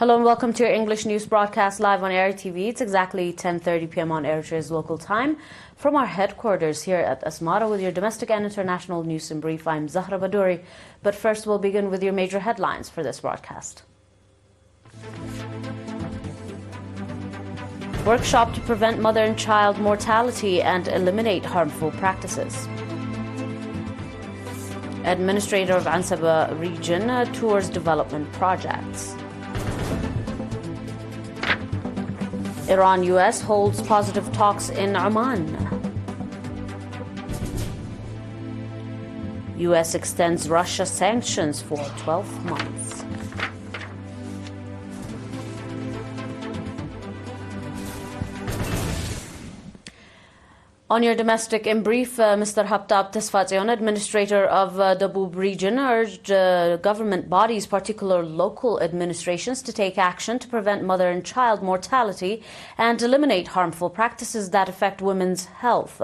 Hello and welcome to your English news broadcast live on ERi-TV. It's exactly 10:30 p.m. on Eritrea's local time. From our headquarters here at Asmara with your domestic and international news in brief, I'm Zahra Badouri. But first we'll begin with your major headlines for this broadcast. Workshop to prevent mother and child mortality and eliminate harmful practices. Administrator of Ansaba region tours development projects. Iran-US holds positive talks in Oman. US extends Russia sanctions for 12 months. On your domestic in brief, Mr. Habtab Tesfatzion, administrator of Dabub region, urged government bodies, particular local administrations, to take action to prevent mother and child mortality and eliminate harmful practices that affect women's health.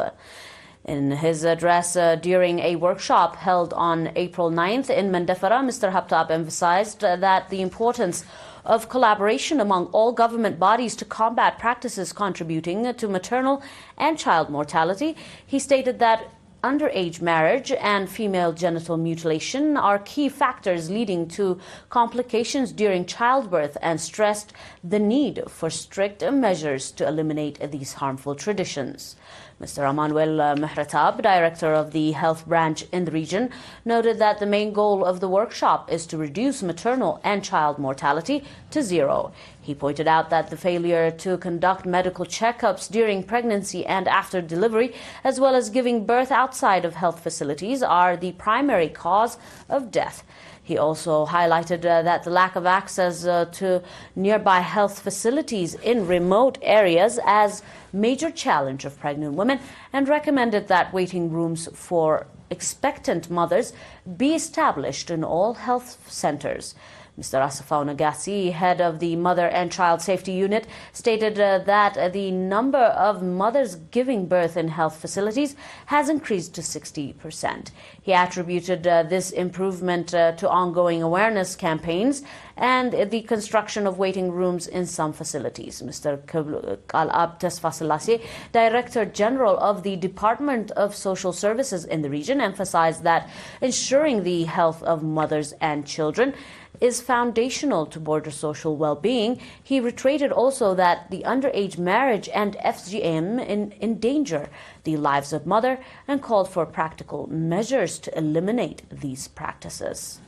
In his address during a workshop held on April 9th in Mandafara, Mr. Habtab emphasized that the importance of collaboration among all government bodies to combat practices contributing to maternal and child mortality. He stated that underage marriage and female genital mutilation are key factors leading to complications during childbirth and stressed the need for strict measures to eliminate these harmful traditions. Mr. Amanuel Mehratab, director of the health branch in the region, noted that the main goal of the workshop is to reduce maternal and child mortality to zero. He pointed out that the failure to conduct medical checkups during pregnancy and after delivery, as well as giving birth outside of health facilities, are the primary cause of death. He also highlighted that the lack of access to nearby health facilities in remote areas as major challenge of pregnant women and recommended that waiting rooms for expectant mothers be established in all health centers. Mr. Asafau Nagassi, head of the Mother and Child Safety Unit, stated that the number of mothers giving birth in health facilities has increased to 60%. He attributed this improvement to ongoing awareness campaigns and the construction of waiting rooms in some facilities. Mr. Kalab Tesfasilasi, Director General of the Department of Social Services in the region, emphasized that ensuring the health of mothers and children is foundational to border social well-being. He reiterated also that the underage marriage and FGM endanger the lives of mother and called for practical measures to eliminate these practices.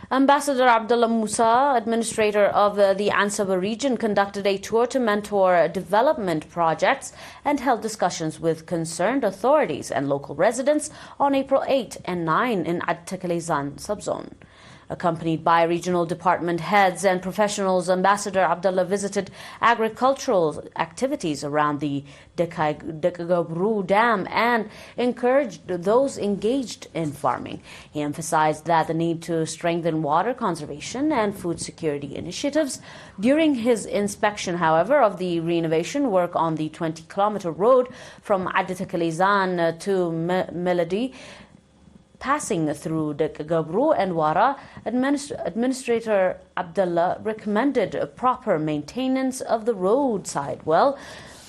Ambassador Abdullah Musa, administrator of the Ansaba region, conducted a tour to mentor development projects and held discussions with concerned authorities and local residents on April 8 and 9 in Ad-Taklizan subzone. Accompanied by regional department heads and professionals, Ambassador Abdullah visited agricultural activities around the Dekagabru Dam and encouraged those engaged in farming. He emphasized that the need to strengthen water conservation and food security initiatives. During his inspection, however, of the renovation work on the 20-kilometer road from Ad-Taklizan to Melody, passing through Dekagabru and Wara, Administrator Abdullah recommended proper maintenance of the roadside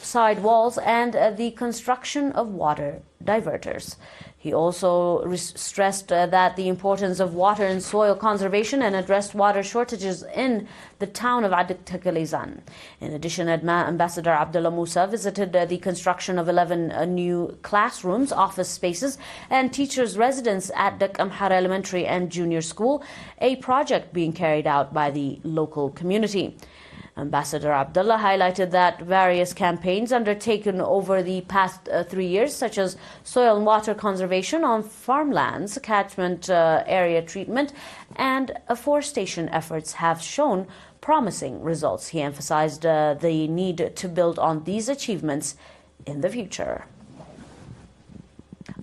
side walls and the construction of water diverters. He also stressed that the importance of water and soil conservation and addressed water shortages in the town of Ad-Taklizan. In addition, Ambassador Abdullah Musa visited the construction of 11 new classrooms, office spaces, and teachers' residence at Dak Amhara Elementary and Junior School, a project being carried out by the local community. Ambassador Abdullah highlighted that various campaigns undertaken over the past 3 years, such as soil and water conservation on farmlands, catchment area treatment, and afforestation efforts have shown promising results. He emphasized the need to build on these achievements in the future.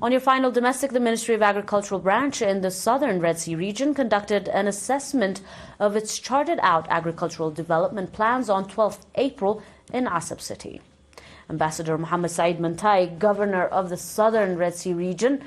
On your final domestic, the Ministry of Agricultural branch in the southern Red Sea region conducted an assessment of its charted out agricultural development plans on 12th April in Asab City. Ambassador Mohammed Saeed Mantai, governor of the southern Red Sea region,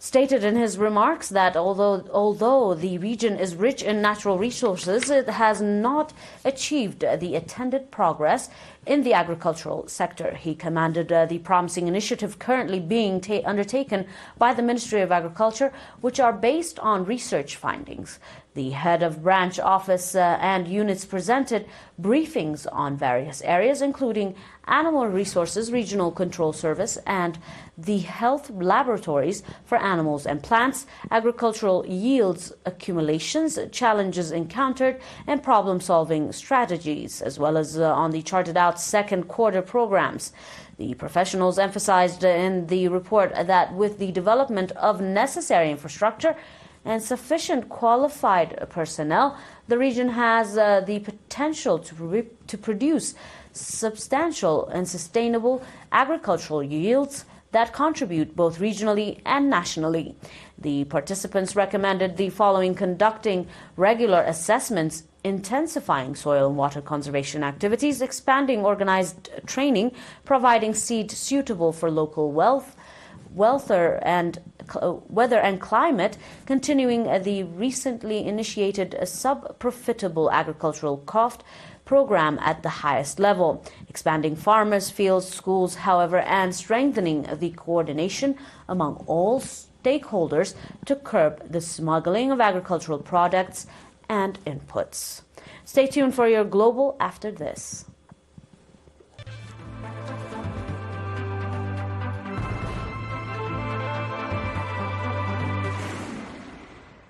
stated in his remarks that although the region is rich in natural resources, it has not achieved the intended progress in the agricultural sector. He commended the promising initiative currently being undertaken by the Ministry of Agriculture, which are based on research findings. The head of branch office and units presented briefings on various areas, including Animal Resources Regional Control Service and the health laboratories for animals and plants, agricultural yields accumulations, challenges encountered, and problem-solving strategies, as well as on the charted out second quarter programs. The professionals emphasized in the report that with the development of necessary infrastructure and sufficient qualified personnel, the region has the potential to produce substantial and sustainable agricultural yields that contribute both regionally and nationally. The participants recommended the following: conducting regular assessments, intensifying soil and water conservation activities, expanding organized training, providing seed suitable for local weather and climate, continuing the recently initiated sub-profitable agricultural cost program at the highest level, expanding farmers, fields, schools, however, and strengthening the coordination among all stakeholders to curb the smuggling of agricultural products and inputs. Stay tuned for your global after this.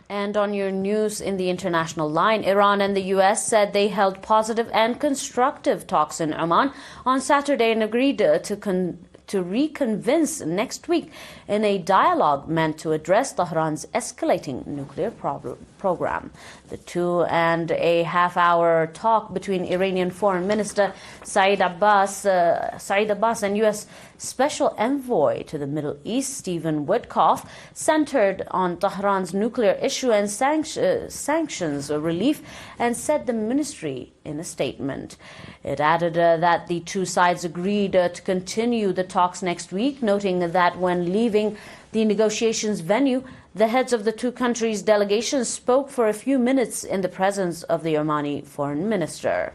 And on your news in the international line, Iran and the U.S. said they held positive and constructive talks in Oman on Saturday and agreed to reconvene next week in a dialogue meant to address Tehran's escalating nuclear program. The 2.5-hour talk between Iranian Foreign Minister Saeed Abbas and U.S. Special Envoy to the Middle East Stephen Witkoff centered on Tehran's nuclear issue and sanctions relief, and said the ministry in a statement. It added that the two sides agreed to continue the talks next week, noting that when leaving the negotiations venue, the heads of the two countries' delegations spoke for a few minutes in the presence of the Omani foreign minister.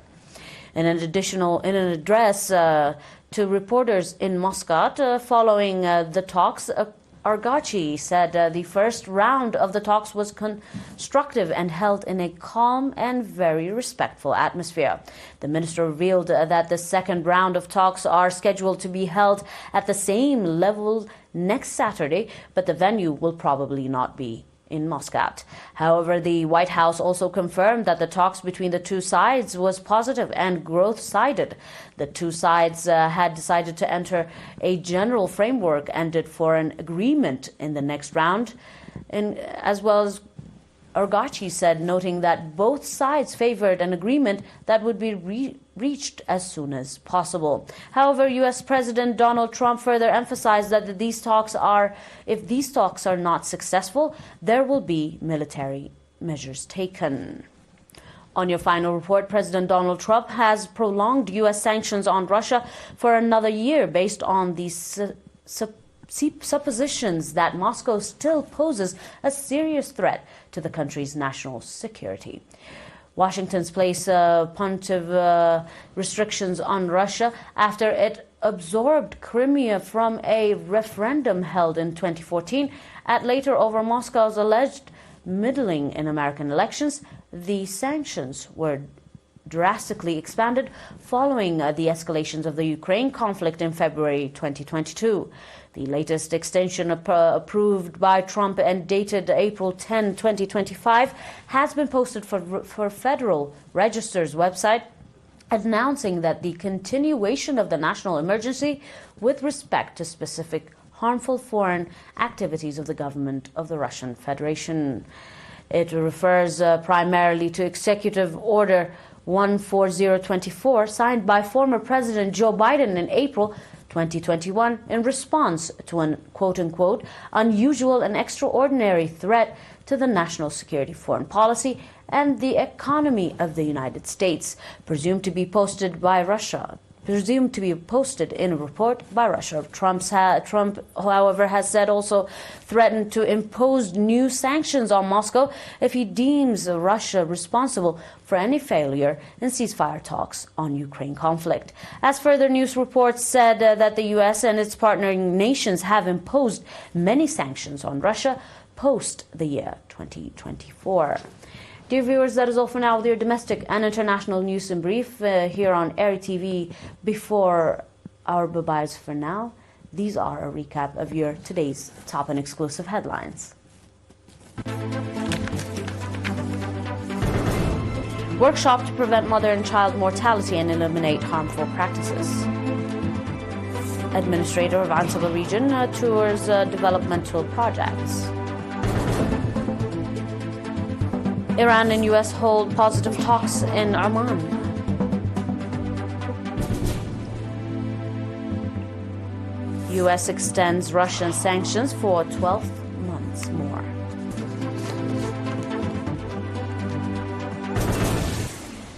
In an address to reporters in Muscat following the talks, Arghachi said the first round of the talks was constructive and held in a calm and very respectful atmosphere. The minister revealed that the second round of talks are scheduled to be held at the same level next Saturday, but the venue will probably not be in Muscat. However, the White House also confirmed that the talks between the two sides was positive and growth-sided. The two sides had decided to enter a general framework and for an agreement in the next round, and as well as Arghachi said, noting that both sides favored an agreement that would be reached as soon as possible. However, U.S. President Donald Trump further emphasized that if these talks are not successful, there will be military measures taken. On your final report, President Donald Trump has prolonged U.S. sanctions on Russia for another year based on the suppositions that Moscow still poses a serious threat to the country's national security. Washington's placed punitive restrictions on Russia after it absorbed Crimea from a referendum held in 2014, and later over Moscow's alleged meddling in American elections. The sanctions were drastically expanded following the escalations of the Ukraine conflict in February 2022. The latest extension approved by Trump and dated April 10, 2025 has been posted for Federal Register's website, announcing that the continuation of the national emergency with respect to specific harmful foreign activities of the government of the Russian Federation. It refers primarily to Executive Order 14024, signed by former President Joe Biden in April 2021 in response to an quote-unquote unusual and extraordinary threat to the national security, foreign policy, and the economy of the United States, presumed to be posted by Russia. presumed to be posted in a report by Russia. Trump, however, has said also threatened to impose new sanctions on Moscow if he deems Russia responsible for any failure in ceasefire talks on Ukraine conflict. As further news reports said that the U.S. and its partnering nations have imposed many sanctions on Russia post the year 2024. Dear viewers, that is all for now with your domestic and international news in brief here on ERi-TV. Before our bye-byes for now, these are a recap of your today's top and exclusive headlines. Workshop to prevent mother and child mortality and eliminate harmful practices. Administrator of Ansaba region tours developmental projects. Iran and U.S. hold positive talks in Oman. U.S. extends Russian sanctions for 12 months more.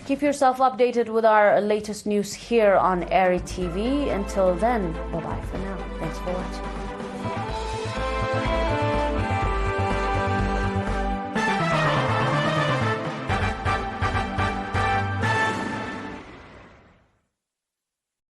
Keep yourself updated with our latest news here on ERi-TV. Until then, bye-bye for now. Thanks for watching.